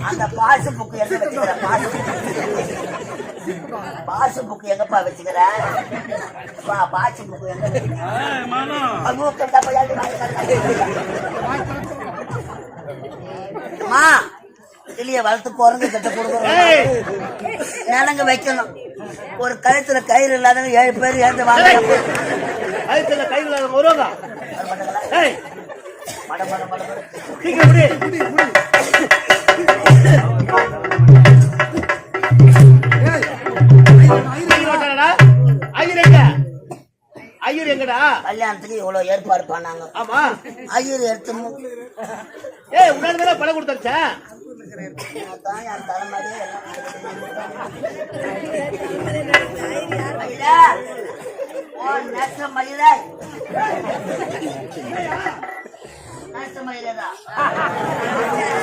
அந்த பாசு புக்கு எங்க வச்சுக்கிற? பாசு புக்கு எங்கப்பா வச்சுக்கிற? பாசு புக்கு எங்க? கிளிய வளர்த்து குரங்கு கிட்ட கொடுக்கணும், நிலங்க வைக்கணும். ஒரு கழுத்துல கயிறு இல்லாதவங்க 7 பேர் ஏந்து வாங்க. கழுத்துல கயிறு இல்லாதவங்க வருவாங்க. மட மட மட ஐயர் எங்கடா? கல்யாணத்துக்கு இவ்வளவு ஏற்பாடு பண்ணாங்க. ஆமா, ஐயர் எடுத்து உடனே பணம் கொடுத்தா மயிலா